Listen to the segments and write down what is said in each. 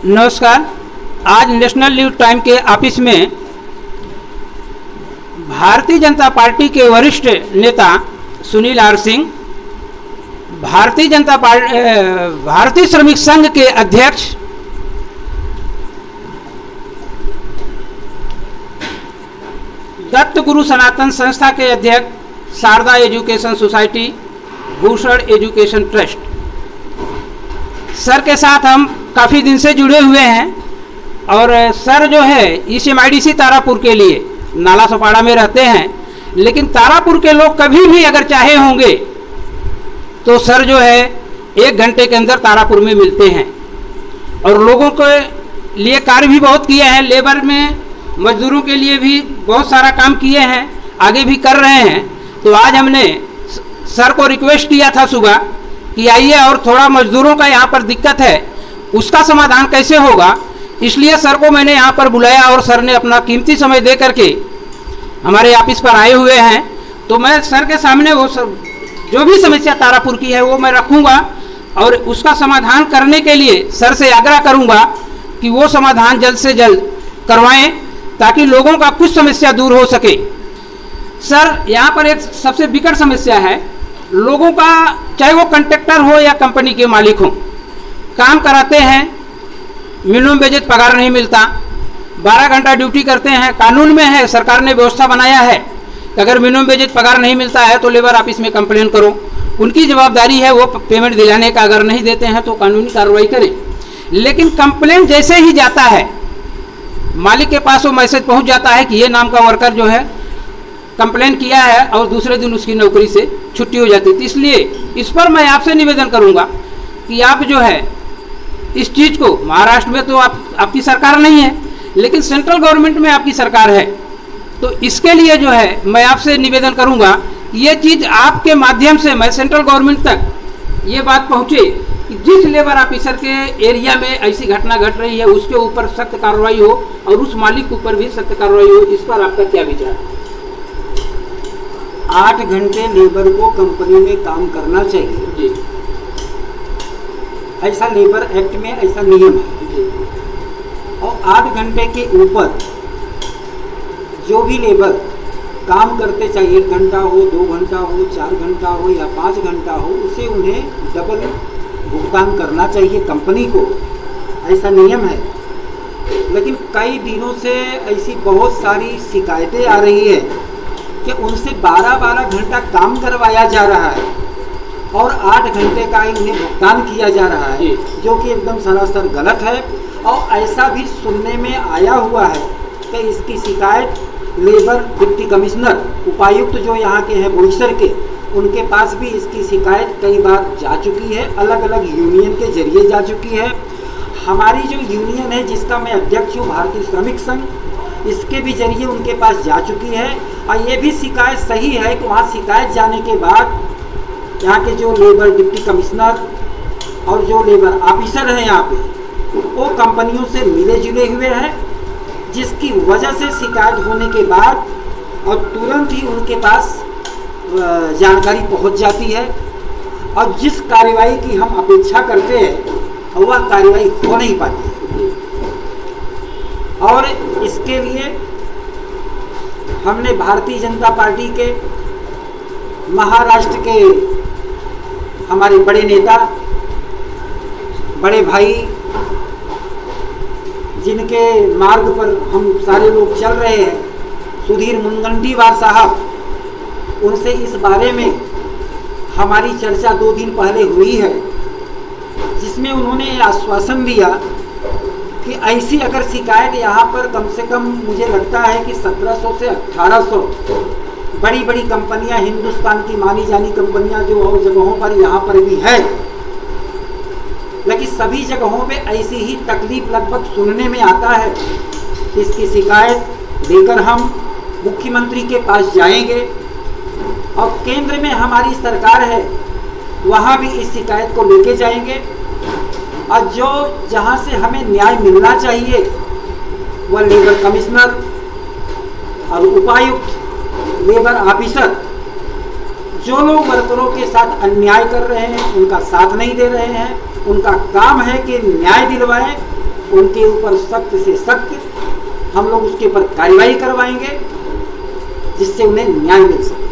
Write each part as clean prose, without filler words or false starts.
नमस्कार। आज national news time के ऑफिस में भारतीय जनता पार्टी के वरिष्ठ नेता सुनील आर सिंह, भारतीय श्रमिक संघ के अध्यक्ष दत्त गुरु सनातन संस्था के अध्यक्ष Sharda education society, Bhushan education trust sir के साथ हम काफ़ी दिन से जुड़े हुए हैं। और सर जो है इस MIDC तारापुर के लिए नाला सोपाड़ा में रहते हैं, लेकिन तारापुर के लोग कभी भी अगर चाहे होंगे तो सर जो है 1 घंटे के अंदर तारापुर में मिलते हैं और लोगों के लिए कार्य भी बहुत किए हैं। लेबर में मजदूरों के लिए भी बहुत सारा काम किए हैं, आगे भी कर रहे हैं। तो आज हमने सर को रिक्वेस्ट किया था सुबह कि आइए और थोड़ा मजदूरों का यहाँ पर दिक्कत है, उसका समाधान कैसे होगा, इसलिए सर को मैंने यहाँ पर बुलाया और सर ने अपना कीमती समय दे करके हमारे ऑफिस पर आए हुए हैं। तो मैं सर के सामने वो सब जो भी समस्या तारापुर की है वो मैं रखूँगा और उसका समाधान करने के लिए सर से आग्रह करूँगा कि वो समाधान जल्द से जल्द करवाएं ताकि लोगों का कुछ समस्या दूर हो सके। सर यहाँ पर एक सबसे विकट समस्या है, लोगों का चाहे वो कंट्रैक्टर हो या कंपनी के मालिक हो, काम कराते हैं, मिनिमम वेजेस पगार नहीं मिलता, 12 घंटा ड्यूटी करते हैं। कानून में है, सरकार ने व्यवस्था बनाया है कि अगर मिनिमम वेजेस पगार नहीं मिलता है तो लेबर ऑफिस में कंप्लेन करो, उनकी जवाबदारी है वो पेमेंट दिलाने का, अगर नहीं देते हैं तो कानूनी कार्रवाई करें। लेकिन कंप्लेन जैसे ही जाता है मालिक के पास वो मैसेज पहुंच जाता है कि ये नाम का वर्कर जो है कंप्लेन किया है और दूसरे दिन उसकी नौकरी से छुट्टी हो जाती है। तो इसलिए इस पर मैं आपसे निवेदन करूंगा कि आप जो है इस चीज़ को, महाराष्ट्र में तो आपकी सरकार नहीं है लेकिन सेंट्रल गवर्नमेंट में आपकी सरकार है, तो इसके लिए जो है मैं आपसे निवेदन करूंगा कि ये चीज़ आपके माध्यम से मैं सेंट्रल गवर्नमेंट तक ये बात पहुँचे कि जिस लेबर ऑफिसर के एरिया में ऐसी घटना घट रही है उसके ऊपर सख्त कार्रवाई हो और उस मालिक के ऊपर भी सख्त कार्रवाई हो। इस पर आपका क्या विचार है? 8 घंटे लेबर को कंपनी में काम करना चाहिए जी। ऐसा लेबर एक्ट में ऐसा नियम है जी। और 8 घंटे के ऊपर जो भी लेबर काम करते चाहिए, 1 घंटा हो, 2 घंटा हो, 4 घंटा हो या 5 घंटा हो, उसे उन्हें डबल भुगतान करना चाहिए कंपनी को, ऐसा नियम है। लेकिन कई दिनों से ऐसी बहुत सारी शिकायतें आ रही है कि उनसे 12-12 घंटा काम करवाया जा रहा है और 8 घंटे का ही उन्हें भुगतान किया जा रहा है, जो कि एकदम सरासर गलत है। और ऐसा भी सुनने में आया हुआ है कि इसकी शिकायत लेबर डिप्टी कमिश्नर, उपायुक्त जो यहाँ के हैं बोईसर के, उनके पास भी इसकी शिकायत कई बार जा चुकी है, अलग अलग यूनियन के जरिए जा चुकी है। हमारी जो यूनियन है जिसका मैं अध्यक्ष हूँ, भारतीय श्रमिक संघ, इसके भी जरिए उनके पास जा चुकी है। और ये भी शिकायत सही है कि वहाँ शिकायत जाने के बाद यहाँ के जो लेबर डिप्टी कमिश्नर और जो लेबर ऑफिसर हैं यहाँ पे, वो कंपनियों से मिले जुले हुए हैं, जिसकी वजह से शिकायत होने के बाद और तुरंत ही उनके पास जानकारी पहुंच जाती है और जिस कार्रवाई की हम अपेक्षा करते हैं वह कार्रवाई हो नहीं पाती है। और इसके लिए हमने भारतीय जनता पार्टी के महाराष्ट्र के हमारे बड़े नेता, बड़े भाई, जिनके मार्ग पर हम सारे लोग चल रहे हैं, सुधीर मुनगंटीवार साहब, उनसे इस बारे में हमारी चर्चा 2 दिन पहले हुई है, जिसमें उन्होंने आश्वासन दिया कि ऐसी अगर शिकायत यहाँ पर कम से कम मुझे लगता है कि 1700 से 1800 बड़ी बड़ी कंपनियाँ, हिंदुस्तान की मानी जानी कंपनियाँ जो और जगहों पर यहाँ पर भी है, लेकिन सभी जगहों पे ऐसी ही तकलीफ लगभग सुनने में आता है। इसकी शिकायत लेकर हम मुख्यमंत्री के पास जाएंगे और केंद्र में हमारी सरकार है वहाँ भी इस शिकायत को लेके जाएंगे और जो जहाँ से हमें न्याय मिलना चाहिए वह लेबर कमिश्नर और उपायुक्त, लेबर ऑफिसर, जो लोग वर्करों के साथ अन्याय कर रहे हैं, उनका साथ नहीं दे रहे हैं, उनका काम है कि न्याय दिलवाएं, उनके ऊपर सख्त से सख्त हम लोग उसके ऊपर कार्रवाई करवाएंगे, जिससे उन्हें न्याय मिल सके।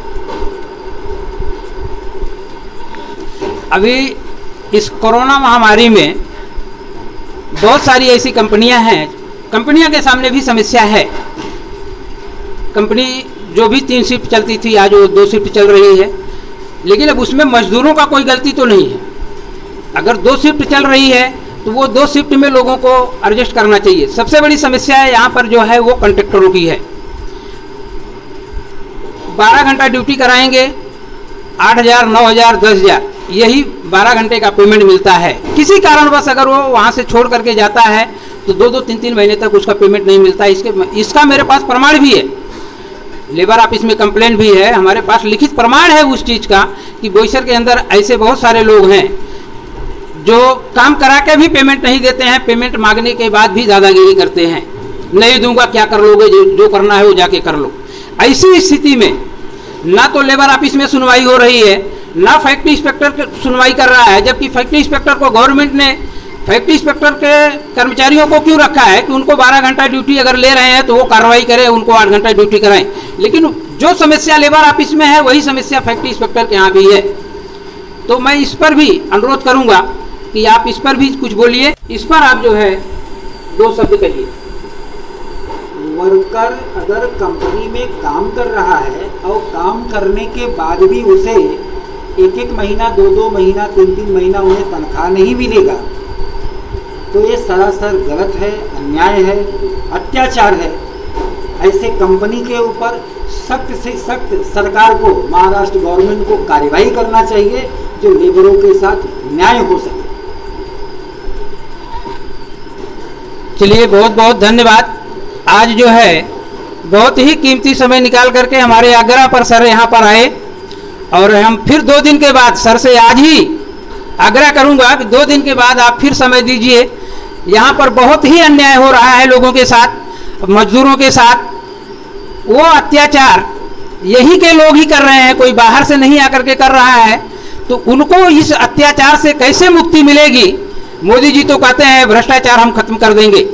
अभी इस कोरोना महामारी में बहुत सारी ऐसी कंपनियां हैं, कंपनियों के सामने भी समस्या है। कंपनी जो भी 3 शिफ्ट चलती थी, आज वो 2 शिफ्ट चल रही है, लेकिन अब उसमें मजदूरों का कोई गलती तो नहीं है। अगर 2 शिफ्ट चल रही है तो वो 2 शिफ्ट में लोगों को एडजस्ट करना चाहिए। सबसे बड़ी समस्या है यहाँ पर जो है वो कंडक्टरों की है। 12 घंटा ड्यूटी कराएंगे, 8,000, 9,000, 10,000, यही 12 घंटे का पेमेंट मिलता है। किसी कारणवश अगर वो वहाँ से छोड़ करके जाता है तो 2-2, 3-3 महीने तक उसका पेमेंट नहीं मिलता। इसका मेरे पास प्रमाण भी है, लेबर ऑफिस में कंप्लेंट भी है, हमारे पास लिखित प्रमाण है उस चीज़ का कि बोईसर के अंदर ऐसे बहुत सारे लोग हैं जो काम करा के भी पेमेंट नहीं देते हैं, पेमेंट मांगने के बाद भी दादागिरी करते हैं। नहीं दूंगा, क्या कर लोगे, जो करना है वो जाके कर लो। ऐसी स्थिति में ना तो लेबर ऑफिस में सुनवाई हो रही है, ना फैक्ट्री इंस्पेक्टर सुनवाई कर रहा है, जबकि फैक्ट्री इंस्पेक्टर को गवर्नमेंट ने फैक्ट्री इंस्पेक्टर के कर्मचारियों को क्यों रखा है कि उनको 12 घंटा ड्यूटी अगर ले रहे हैं तो वो कार्रवाई करें, उनको 8 घंटा ड्यूटी कराएं। लेकिन जो समस्या लेबर ऑफिस में है वही समस्या फैक्ट्री इंस्पेक्टर के यहाँ भी है। तो मैं इस पर भी अनुरोध करूंगा कि आप इस पर भी कुछ बोलिए। इस पर आप जो है 2 शब्द कहिए। वर्कर अगर कंपनी में काम कर रहा है और काम करने के बाद भी उसे 1-1 महीना, 2-2 महीना, 3-3 महीना उन्हें तनख्वाह नहीं मिलेगा, तो ये सरासर गलत है, अन्याय है, अत्याचार है। ऐसे कंपनी के ऊपर सख्त से सख्त सरकार को, महाराष्ट्र गवर्नमेंट को कार्रवाई करना चाहिए, जो लेबरों के साथ न्याय हो सके। चलिए, बहुत बहुत धन्यवाद। आज जो है बहुत ही कीमती समय निकाल करके हमारे आग्रह पर सर यहाँ पर आए, और हम फिर 2 दिन के बाद सर से आज ही आग्रह करूँगा कि 2 दिन के बाद आप फिर समय दीजिए। यहाँ पर बहुत ही अन्याय हो रहा है लोगों के साथ, मजदूरों के साथ। वो अत्याचार यही के लोग ही कर रहे हैं, कोई बाहर से नहीं आकर के कर रहा है। तो उनको इस अत्याचार से कैसे मुक्ति मिलेगी? मोदी जी तो कहते हैं भ्रष्टाचार हम खत्म कर देंगे,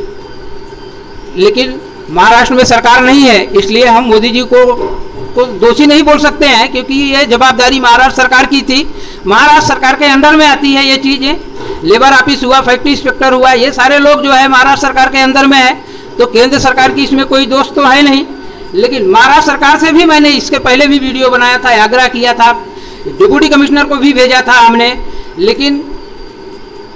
लेकिन महाराष्ट्र में सरकार नहीं है, इसलिए हम मोदी जी को दोषी नहीं बोल सकते हैं, क्योंकि ये जवाबदारी महाराष्ट्र सरकार की थी। महाराष्ट्र सरकार के अंडर में आती है ये चीज़ें। लेबर ऑफिस हुआ, फैक्ट्री इंस्पेक्टर हुआ, ये सारे लोग जो है महाराष्ट्र सरकार के अंदर में है, तो केंद्र सरकार की इसमें कोई दोष तो है नहीं। लेकिन महाराष्ट्र सरकार से भी मैंने इसके पहले भी वीडियो बनाया था, आग्रह किया था, डिप्टी कमिश्नर को भी भेजा था हमने, लेकिन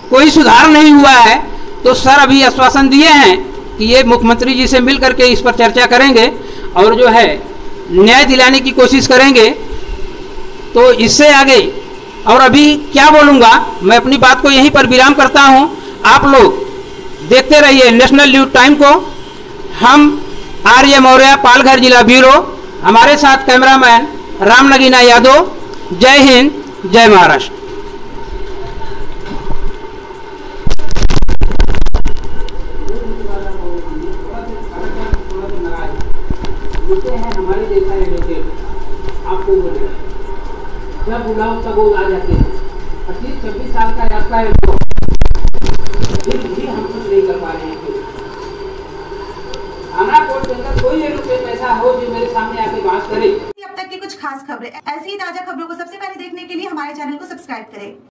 कोई सुधार नहीं हुआ है। तो सर अभी आश्वासन दिए हैं कि ये मुख्यमंत्री जी से मिल करके इस पर चर्चा करेंगे और जो है न्याय दिलाने की कोशिश करेंगे। तो इससे आगे और अभी क्या बोलूँगा, मैं अपनी बात को यहीं पर विराम करता हूँ। आप लोग देखते रहिए नेशनल न्यूज़ टाइम को। हम आर्य मौर्य, पालघर जिला ब्यूरो, हमारे साथ कैमरामैन रामनगीना यादव। जय हिंद, जय महाराष्ट्र। हमारे जैसा एडवोकेट आपको बोले जब बुलाओ तब वो आ जाते हैं। 25-26 साल का रास्ता है, फिर भी हम कुछ नहीं कर पा रहे हैं। थाना कोर्ट के अंदर कोई एडवोकेट ऐसा हो जो मेरे सामने आके बात करे। अब तक की कुछ खास खबरें, ऐसी ही ताजा खबरों को सबसे पहले देखने के लिए हमारे चैनल को सब्सक्राइब करें।